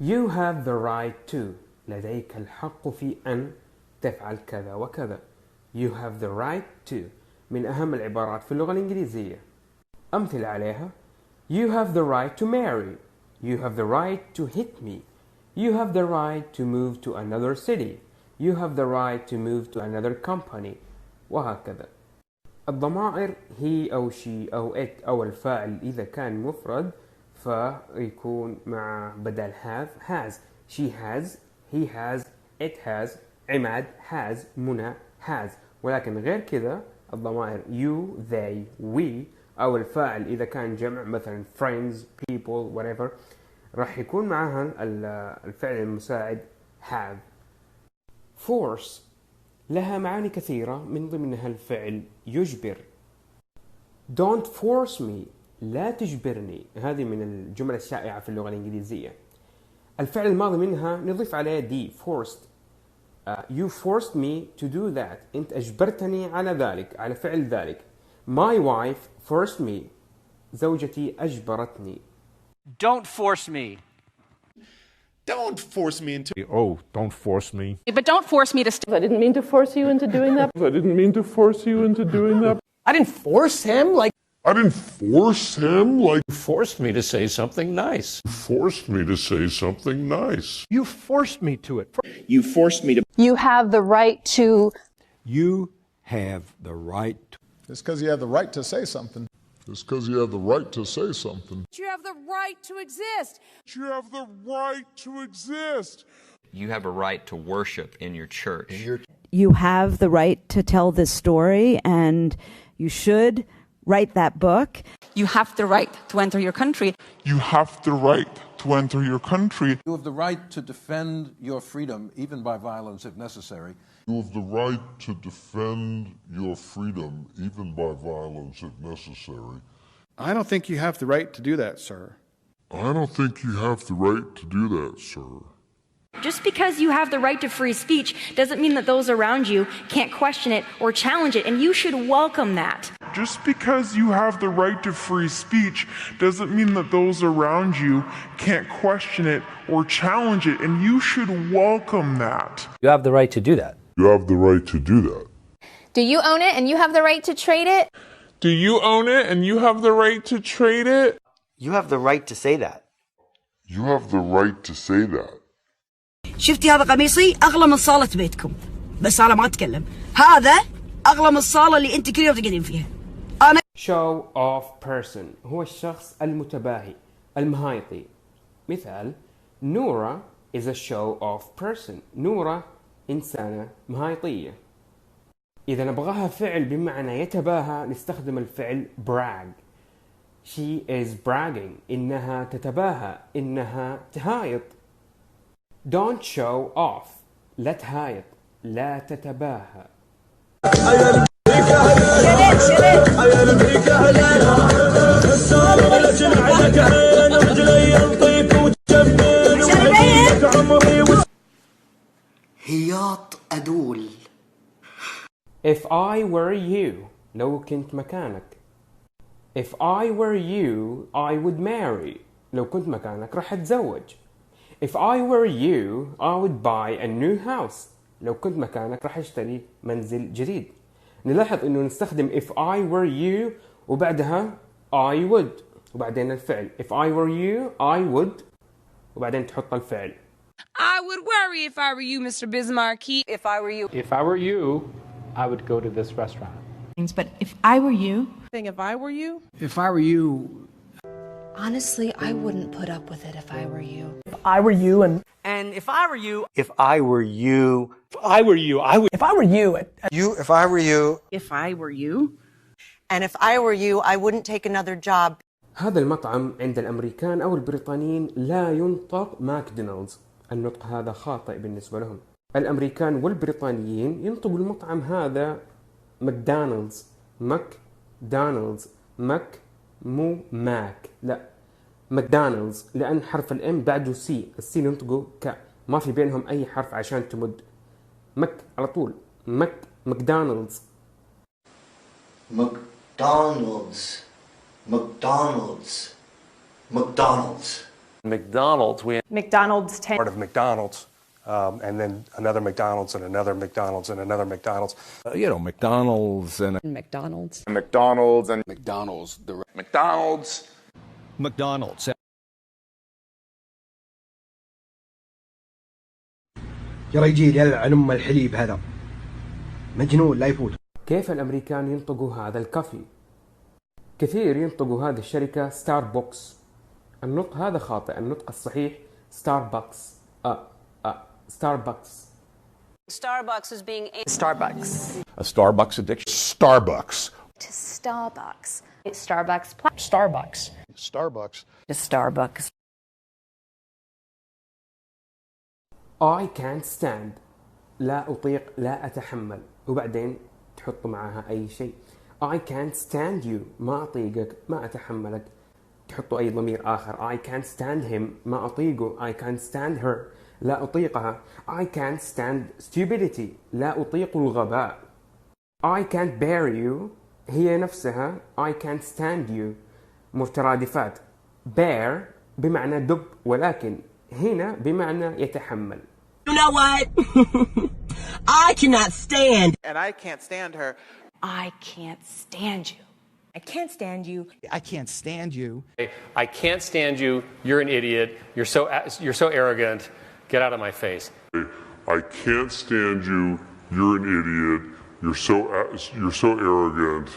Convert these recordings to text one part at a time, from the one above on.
You have the right to. لديك الحق في أن تفعل كذا وكذا. You have the right to من أهم العبارات في اللغة الإنجليزية. أمثلة عليها: You have the right to marry. You have the right to hit me. You have the right to move to another city. You have the right to move to another company. وهكذا. الضمائر he أو she أو it أو الفاعل إذا كان مفرد فيكون مع بدل have has. She has, he has, it has, عماد has, منى has. ولكن غير كذا الضمائر you, they, we أو الفاعل إذا كان جمع مثلا friends, people, whatever راح يكون معها الفعل المساعد have. force لها معاني كثيرة من ضمنها الفعل يجبر. Don't force me. لا تجبرني. هذه من الجمل الشائعة في اللغة الإنجليزية. الفعل الماضي منها نضيف عليه دي forced. You forced me to do that. أنت أجبرتني على ذلك، على فعل ذلك. My wife forced me. زوجتي أجبرتني. Don't force me. Don't force me into... Oh, don't force me. But don't force me to... I didn't mean to force you into doing that. I didn't mean to force you into doing that. I didn't force him. I didn't force him. You forced me to say something nice. You forced me to say something nice. You forced me to it. You forced me to... You have the right to... You have the right to... Just because you have the right to say something. Just because you have the right to say something. You have the right to exist. You have the right to exist. You have a right to worship in your church. You have the right to tell this story, and you should write that book. You have the right to enter your country. You have the right to enter your country. You have the right to defend your freedom, even by violence if necessary. You have the right to defend your freedom, even by violence if necessary. I don't think you have the right to do that, sir. I don't think you have the right to do that, sir. Just because you have the right to free speech doesn't mean that those around you can't question it or challenge it, and you should welcome that. Just because you have the right to free speech doesn't mean that those around you can't question it or challenge it, and you should welcome that. You have the right to do that. You have the right to do that. Do you own it and you have the right to trade it? Do you own it and you have the right to trade it? You have the right to say that. You have the right to say that. شفتي هذا قميصي أغلى من صالة بيتكم، بس أنا ما أتكلم. هذا أغلى من الصالة اللي أنت كل يوم تقعدين فيها. أنا show off person هو الشخص المتباهي المهايطي. مثال: نورا is a show off person. نورا إنسانة مهايطية. إذا نبغاها فعل بمعنى يتباهى نستخدم الفعل brag. She is bragging. إنها تتباهى. إنها تهايط. Don't show off. لا تهايط. لا تتباهى. هياط أدول. If I were you. لو كنت مكانك. If I were you, I would marry. لو كنت مكانك راح أتزوج. If I were you, I would buy a new house. لو كنت مكانك راح أشتري منزل جديد. نلاحظ إنه نستخدم if I were you وبعدها I would وبعدين الفعل. If I were you, I would وبعدين تحط الفعل. I would worry if I were you, Mr. Bismarcky. If I were you. If I were you, I would go to this restaurant. But if I were you... If I were you. If I were you... Honestly, I wouldn't put up with it if I were you. If I were you and... And if I were you... If I were you... If I were you, I would... If I were you... You, if I were you... If I were you... And if I were you, I wouldn't take another job. هذا المطعم عند الأمريكان أو البريطانيين لا ينطق ماكدونالدز. النطق هذا خاطئ بالنسبة لهم. الأمريكان والبريطانيين ينطقوا المطعم هذا ماكدونالدز. ماكدونالدز. مو ماك، لا ماكدونالدز، لأن حرف الام بعده سي. السي ننطقه ك، ما في بينهم أي حرف عشان تمد. على طول ماكدونالدز. McDonald's. McDonald's, McDonald's part of McDonald's, and then another McDonald's and another McDonald's and another McDonald's. McDonald's and McDonald's. McDonald's and McDonald's. McDonald's. McDonald's. يا رجال يلعن ام الحليب هذا مجنون لا يفوت. كيف الأمريكان ينطقوا هذا الكافي؟ كثير ينطقوا هذه الشركة ستاربكس. النطق هذا خاطئ، النطق الصحيح ستاربكس. ستاربكس. Starbucks is being Starbucks. A Starbucks addiction. Starbucks. To Starbucks. It's Starbucks. Starbucks. Starbucks. To Starbucks. I can't stand. لا أطيق، لا أتحمل. وبعدين تحط معها أي شيء. I can't stand you. ما أطيقك، ما أتحملك. تحطوا أي ضمير آخر. I can't stand him. ما أطيقه. I can't stand her. لا أطيقها. I can't stand stupidity. لا أطيق الغباء. I can't bear you. هي نفسها I can't stand you. مترادفات. bear بمعنى دب، ولكن هنا بمعنى يتحمل. You know what? I cannot stand. And I can't stand her. I can't stand you. I can't stand you. I can't stand you. I can't stand you. You're an idiot. You're so arrogant. Get out of my face. I can't stand you. You're an idiot. You're so arrogant.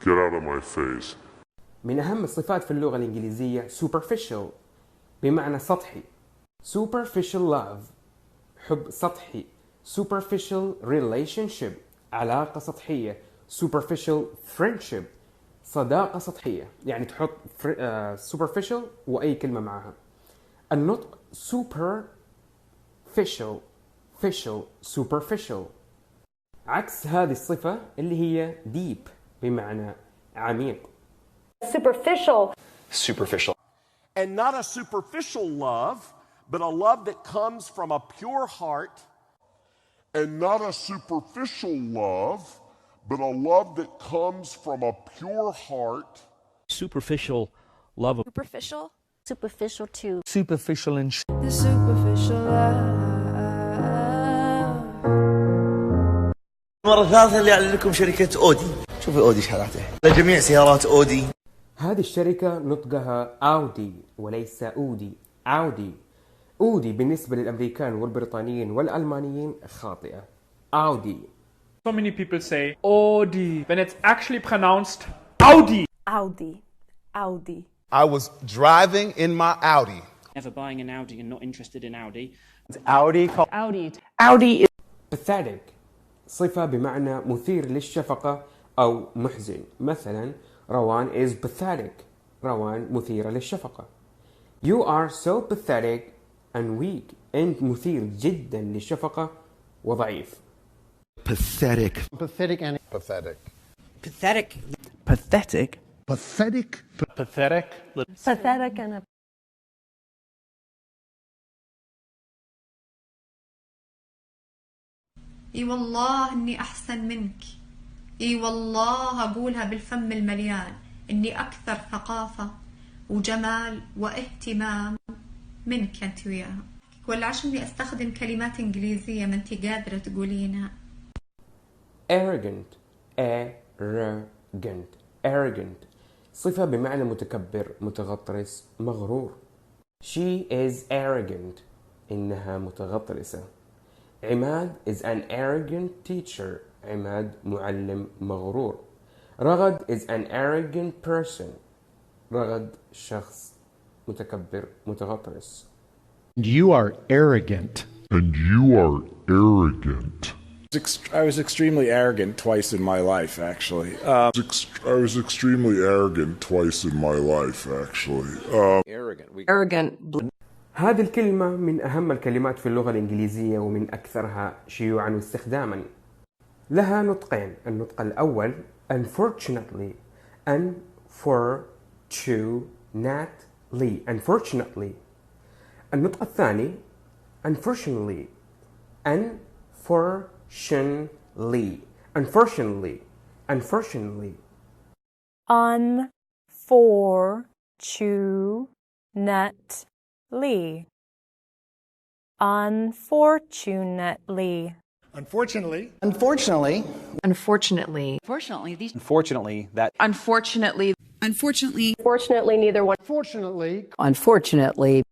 Get out of my face. من أهم الصفات في اللغة الإنجليزية superficial بمعنى سطحي. superficial love حب سطحي. superficial relationship علاقة سطحية. superficial friendship صداقة سطحية. يعني تحط superficial وأي كلمة معها. النطق superficial. عكس هذه الصفة اللي هي deep بمعنى عميق. Superficial. And not a superficial love, but a love that comes from a pure heart. And not a superficial love, but a love that comes from a pure heart. Superficial love. Superficial too. Superficial and The superficial love. المرة الثالثة اللي أعلن لكم شركة أودي. شوفي أودي شحالاته لجميع سيارات أودي. هذه الشركة نطقها أودي وليس أودي. أودي بالنسبة للأمريكان والبريطانيين والألمانيين خاطئة. أودي. So many people say Audi when it's actually pronounced Audi. Audi. I was driving in my Audi. Never buying an Audi and not interested in Audi. Audi. pathetic صفة بمعنى مثير للشفقة أو محزن. مثلا روان is pathetic. روان مثيرة للشفقة. You are so pathetic and weak. أنت مثير جدا للشفقة وضعيف. pathetic. Pathetic and Pathetic. Pathetic. Pathetic. pathetic. Pathetic. Pathetic and اي والله اني احسن منك. اي والله اقولها بالفم المليان اني اكثر ثقافة وجمال واهتمام منك انت وياها. ولا عشان استخدم كلمات انجليزية ما انت قادرة تقولينها. arrogant صفة بمعنى متكبر متغطرس مغرور. She is arrogant. إنها متغطرسة. عماد is an arrogant teacher. عماد معلم مغرور. رغد is an arrogant person. رغد شخص متكبر متغطرس. You are arrogant. And you are arrogant. I was extremely arrogant twice in my life, actually. I was extremely arrogant twice in my life, actually. arrogant. هذه الكلمة من أهم الكلمات في اللغة الإنجليزية ومن أكثرها شيوعا واستخداما. لها نطقين. النطق الأول unfortunately. unfortunately. النطق الثاني unfortunately. unfortunately. Unfortunately. Unfortunately. Unfortunately. Unfortunately. Unfortunately. Unfortunately. Unfortunately, that. Unfortunately. Unfortunately. Unfortunately, neither one. Unfortunately. Unfortunately.